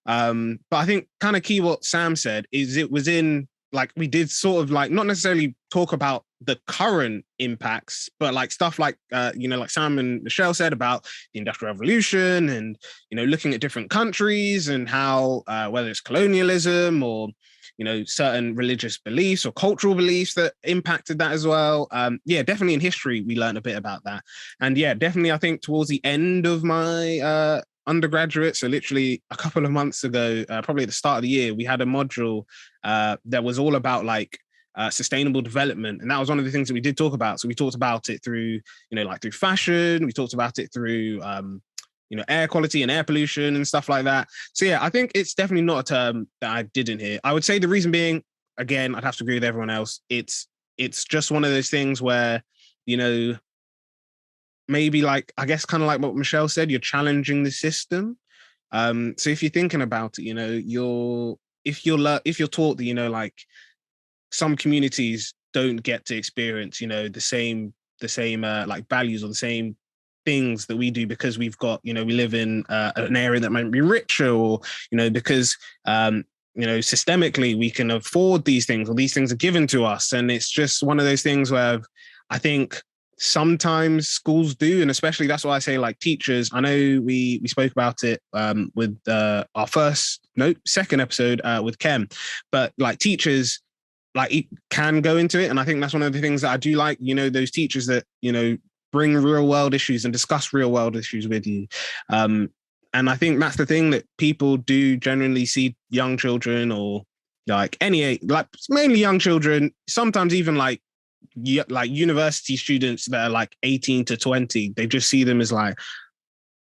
But I think kind of key what Sam said is it was in, like, we did sort of like not necessarily talk about the current impacts, but like stuff like, you know, like Sam and Michelle said about the Industrial Revolution and, you know, looking at different countries and how, whether it's colonialism or, you know, certain religious beliefs or cultural beliefs that impacted that as well. Yeah, definitely in history, we learned a bit about that. And yeah, definitely, I think towards the end of my undergraduate, so literally a couple of months ago, probably at the start of the year, we had a module that was all about like sustainable development. And that was one of the things that we did talk about. So we talked about it through, you know, like through fashion, we talked about it through, you know, air quality and air pollution and stuff like that. So yeah, I think it's definitely not a term that I didn't hear. I would say the reason being, again, I'd have to agree with everyone else. It's just one of those things where, you know, maybe like, I guess kind of like what Michelle said, you're challenging the system. So if you're thinking about it, you know, if you're taught that, you know, like some communities don't get to experience, you know, the same like values or the same things that we do because we've got, you know, we live in an area that might be richer, or, you know, because you know, systemically we can afford these things, or these things are given to us. And it's just one of those things where I think sometimes schools do, and especially that's why I say like teachers. I know we spoke about it with our second episode with Kem, but like teachers like it can go into it. And I think that's one of the things that I do like, you know, those teachers that, you know, bring real world issues and discuss real world issues with you. And I think that's the thing that people do generally see young children, or like like mainly young children, sometimes even like university students that are like 18 to 20, they just see them as like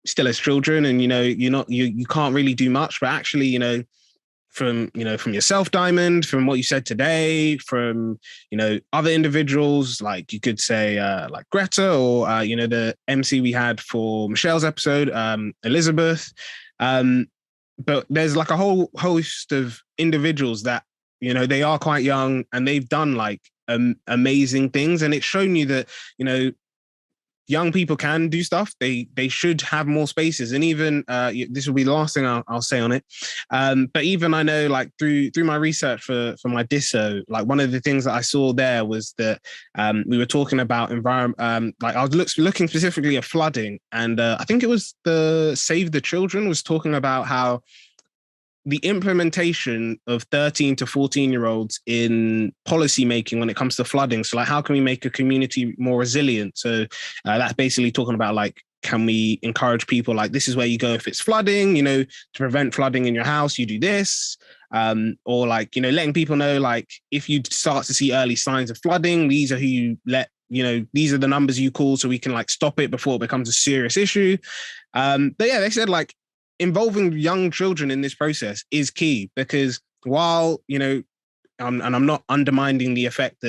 still as children, and, you know, you can't really do much. But actually, you know, from yourself, Diamond, from what you said today, from, you know, other individuals, like you could say like Greta, or you know, the MC we had for Michelle's episode, Elizabeth, but there's like a whole host of individuals that, you know, they are quite young and they've done like amazing things, and it's shown you that, you know, young people can do stuff. They should have more spaces. And even this will be the last thing I'll say on it. But even I know, like through my research for my disso, like one of the things that I saw there was that we were talking about environment. Like I was looking specifically at flooding, and I think it was the Save the Children was talking about how the implementation of 13 to 14-year-olds in policy making when it comes to flooding. So like, how can we make a community more resilient? So that's basically talking about like, can we encourage people like, this is where you go if it's flooding, you know, to prevent flooding in your house, you do this. Or like, you know, letting people know, like, if you start to see early signs of flooding, these are who you let, you know, these are the numbers you call so we can like stop it before it becomes a serious issue. But yeah, they said like, involving young children in this process is key, because while, you know, and I'm not undermining the effect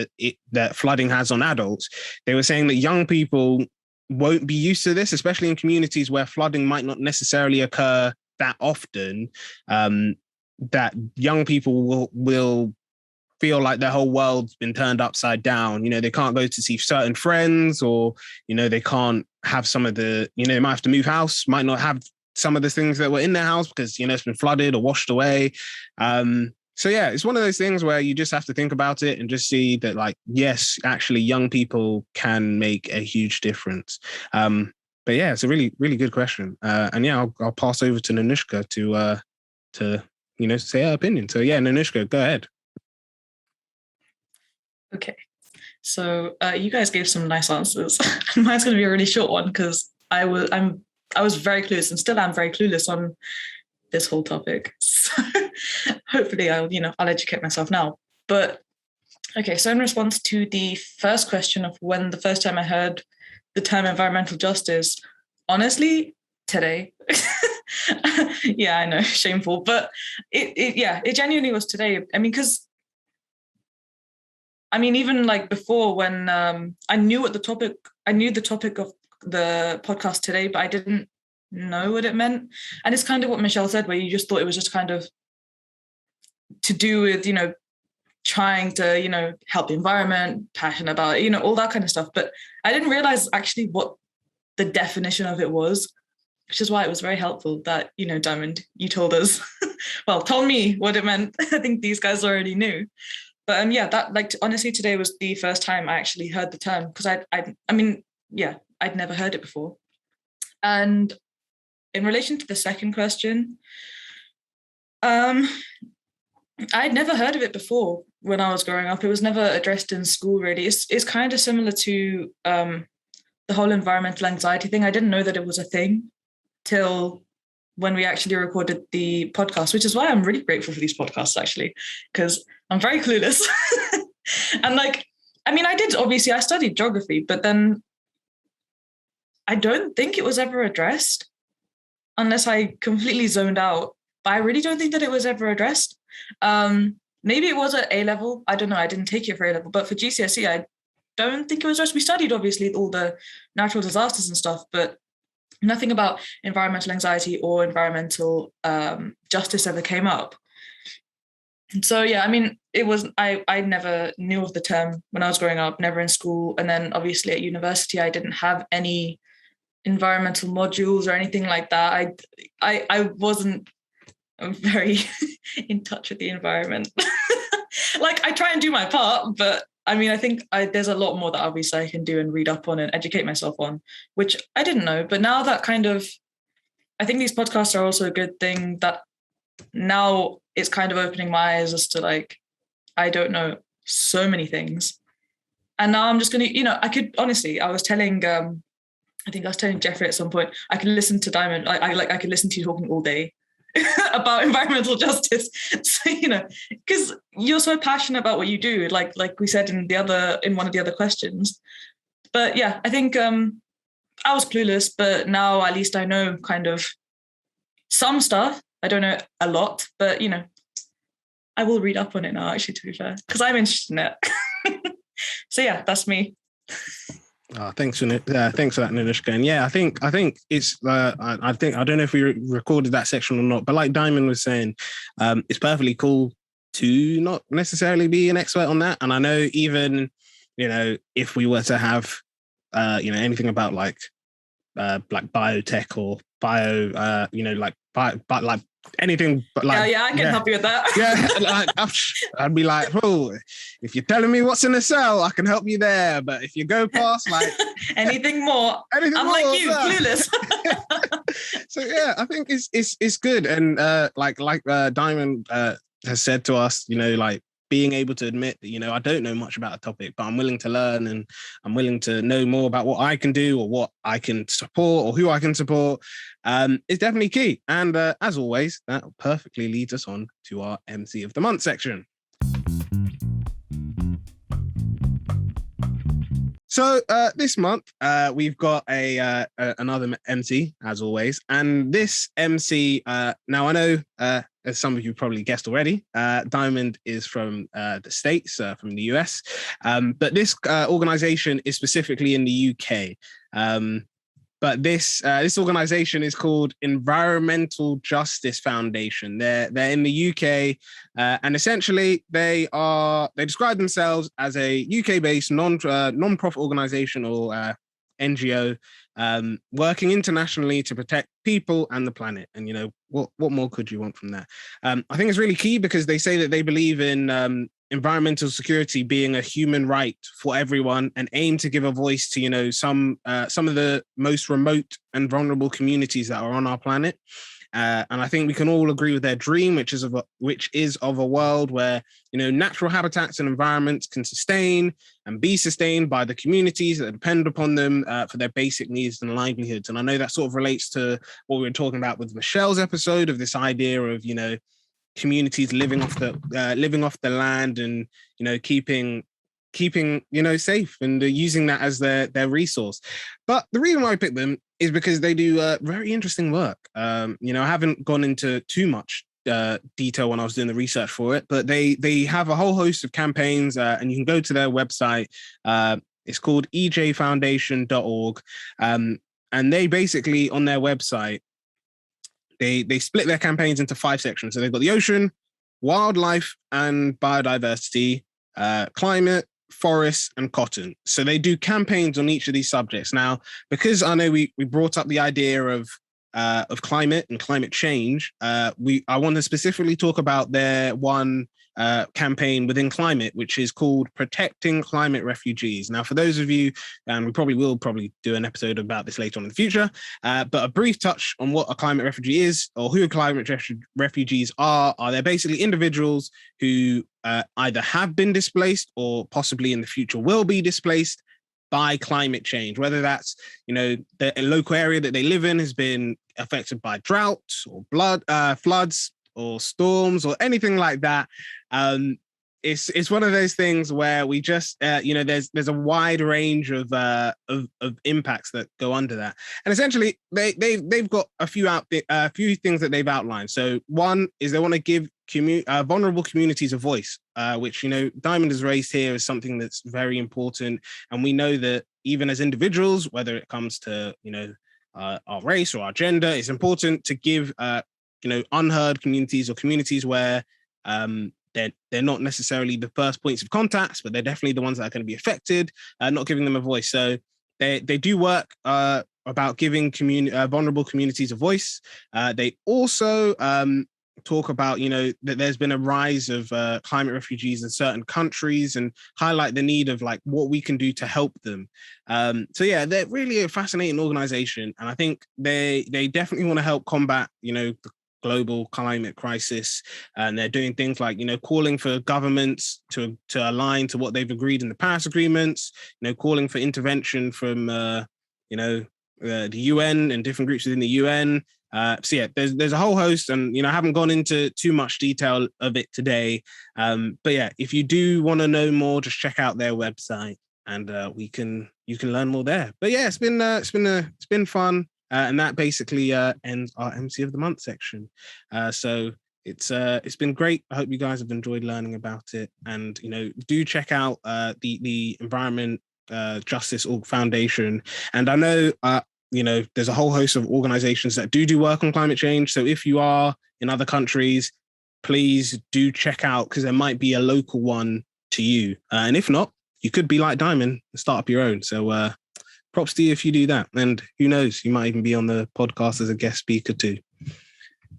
that flooding has on adults, they were saying that young people won't be used to this, especially in communities where flooding might not necessarily occur that often, that young people will feel like their whole world's been turned upside down. You know, they can't go to see certain friends, or, you know, they can't have some of the, you know, they might have to move house, might not have some of the things that were in their house because, you know, it's been flooded or washed away. So yeah, it's one of those things where you just have to think about it and just see that, like, yes, actually young people can make a huge difference. But yeah, it's a really, really good question. And yeah, I'll pass over to Nanushka to, you know, say her opinion. So yeah, Nanushka, go ahead. Okay. So you guys gave some nice answers. Mine's going to be a really short one because I was very clueless and still am very clueless on this whole topic. So hopefully I'll educate myself now. But okay, so in response to the first question of when the first time I heard the term environmental justice, honestly, today. Yeah, I know, shameful, but it genuinely was today. I mean, because even like before, when I knew the topic of the podcast today, but I didn't know what it meant. And it's kind of what Michelle said, where you just thought it was just kind of to do with, you know, trying to, you know, help the environment, passionate about it, you know, all that kind of stuff. But I didn't realize actually what the definition of it was, which is why it was very helpful that, you know, Diamond, you told us, well, told me what it meant. I think these guys already knew. But yeah, that, like, honestly, today was the first time I actually heard the term, because I'd never heard it before. And in relation to the second question, I'd never heard of it before when I was growing up. It was never addressed in school, really. It's kind of similar to the whole environmental anxiety thing. I didn't know that it was a thing till when we actually recorded the podcast, which is why I'm really grateful for these podcasts, actually, because I'm very clueless. And I studied geography, but then I don't think it was ever addressed unless I completely zoned out. But I really don't think that it was ever addressed. Maybe it was at A level. I don't know. I didn't take it for A level, but for GCSE, don't think it was just, we studied obviously all the natural disasters and stuff, but nothing about environmental anxiety or environmental justice ever came up. And so, yeah, I mean, I never knew of the term when I was growing up, never in school. And then obviously at university, I didn't have any environmental modules or anything like that. I wasn't very in touch with the environment. Like, I try and do my part, but I mean, I think there's a lot more that obviously I can do and read up on and educate myself on, which I didn't know. But now that I think these podcasts are also a good thing that now it's kind of opening my eyes as to, like, I don't know so many things. And now I'm just going to, I could honestly, I was telling Jeffrey at some point, I could listen to Diamond. I could listen to you talking all day about environmental justice. So, because you're so passionate about what you do, like we said in one of the other questions. But yeah, I think I was clueless, but now at least I know kind of some stuff. I don't know a lot, but I will read up on it now, actually, to be fair, because I'm interested in it. So yeah, that's me. Thanks for that, Nilishka. And yeah, I think it's I don't know if we recorded that section or not, but like Diamond was saying, it's perfectly cool to not necessarily be an expert on that. And I know even if we were to have anything about like biotech or bio like anything but like I can help you with that. like I'd be like, oh, if you're telling me what's in a cell, I can help you there, but if you go past like anything more, I'm more, like you, clueless. So yeah, I think it's good. And like Diamond has said to us, like being able to admit that, I don't know much about a topic, but I'm willing to learn and I'm willing to know more about what I can do or what I can support or who I can support is definitely key. And as always, that perfectly leads us on to our MC of the Month section. So this month, we've got another MC, as always. And this MC, now I know, as some of you probably guessed already, Diamond is from the States, from the US. But this organization is specifically in the UK. But this organization is called Environmental Justice Foundation. They're in the UK, and essentially they describe themselves as a UK-based non-profit organization or NGO working internationally to protect people and the planet. And what more could you want from that? I think it's really key because they say that they believe in environmental security being a human right for everyone and aim to give a voice to, some of the most remote and vulnerable communities that are on our planet. And I think we can all agree with their dream, which is of a world where, natural habitats and environments can sustain and be sustained by the communities that depend upon them for their basic needs and livelihoods. And I know that sort of relates to what we were talking about with Michelle's episode of this idea of, communities living off the land and keeping safe and using that as their resource. But the reason why I picked them is because they do very interesting work. I haven't gone into too much detail when I was doing the research for it, but they have a whole host of campaigns, and you can go to their website. It's called ejfoundation.org, and they basically on their website they split their campaigns into 5 sections. So they've got the ocean, wildlife and biodiversity, climate, forests, and cotton. So they do campaigns on each of these subjects. Now, because I know we brought up the idea of climate and climate change, I want to specifically talk about their one campaign within climate, which is called Protecting Climate Refugees. Now, for those of you, and we will do an episode about this later on in the future, but a brief touch on what a climate refugee is or who climate refugees are they're basically individuals who either have been displaced or possibly in the future will be displaced by climate change, whether that's, the local area that they live in has been affected by droughts or floods or storms or anything like that. it's one of those things where we just there's a wide range of impacts that go under that, and essentially they've got a few things that they've outlined. So one is they want to give vulnerable communities a voice, which Diamond has raised here as something that's very important, and we know that even as individuals, whether it comes to our race or our gender, it's important to give unheard communities or communities where they're not necessarily the first points of contacts, but they're definitely the ones that are going to be affected, not giving them a voice. So they do work about giving vulnerable communities a voice. They also talk about, that there's been a rise of climate refugees in certain countries and highlight the need of like what we can do to help them. So yeah, they're really a fascinating organization. And I think they definitely want to help combat, the global climate crisis, and they're doing things like calling for governments to align to what they've agreed in the Paris agreements, calling for intervention from the UN and different groups within the UN. So yeah, there's a whole host, and I haven't gone into too much detail of it today, but yeah, if you do want to know more, just check out their website, and you can learn more there. But yeah, it's been fun. And that basically ends our MC of the Month section. So it's been great. I hope you guys have enjoyed learning about it. And do check out the Environment Justice Foundation. And I know there's a whole host of organizations that do work on climate change. So if you are in other countries, please do check out, because there might be a local one to you. And if not, you could be like Diamond and start up your own. So props to you if you do that. And who knows, you might even be on the podcast as a guest speaker too.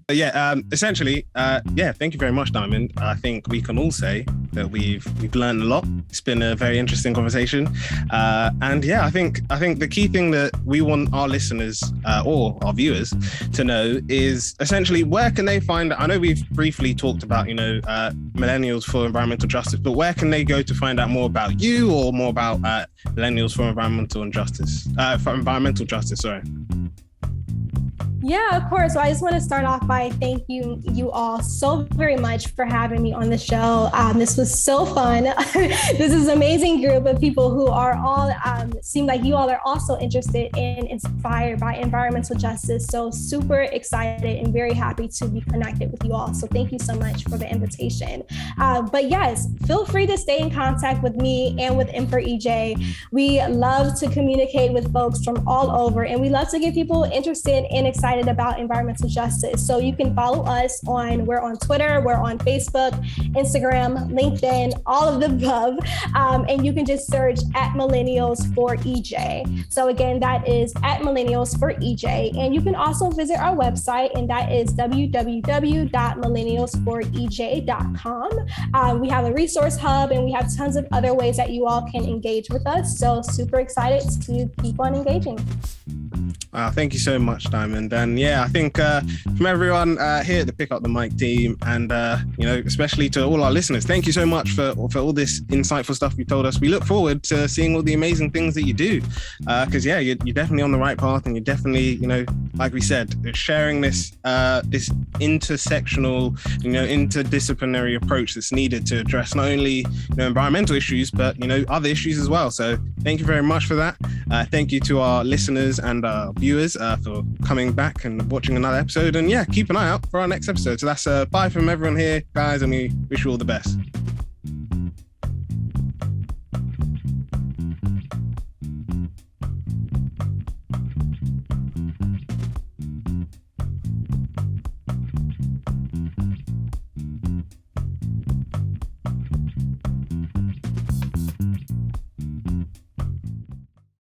But yeah, essentially, thank you very much, Diamond. I think we can all say that we've learned a lot. It's been a very interesting conversation. And yeah, I think the key thing that we want our listeners or our viewers to know is essentially, where can they find, I know we've briefly talked about, Millennials for Environmental Justice, but where can they go to find out more about you or more about Millennials for Environmental Justice? Sorry. Yeah, of course. So I just want to start off by thanking you all so very much for having me on the show. This was so fun. This is an amazing group of people who are all, seem like you all are also interested and inspired by environmental justice. So super excited and very happy to be connected with you all. So thank you so much for the invitation. But yes, feel free to stay in contact with me and with M4EJ. We love to communicate with folks from all over, and we love to get people interested and excited about environmental justice. So you can follow us we're on Twitter, we're on Facebook, Instagram, LinkedIn, all of the above. And you can just search @Millennials for EJ. So again, that is @Millennials for EJ. And you can also visit our website, and that is www.millennialsforej.com. We have a resource hub, and we have tons of other ways that you all can engage with us. So super excited to keep on engaging. Thank you so much, Diamond. And yeah, I think from everyone here at the Pick Up the Mic team, and especially to all our listeners, thank you so much for all this insightful stuff you told us. We look forward to seeing all the amazing things that you do, because you're definitely on the right path, and you're definitely, like we said, sharing this intersectional, interdisciplinary approach that's needed to address not only environmental issues, but other issues as well. So thank you very much for that. Thank you to our listeners and our viewers for coming back and watching another episode. And yeah, keep an eye out for our next episode. So that's bye from everyone here, guys, and we wish you all the best.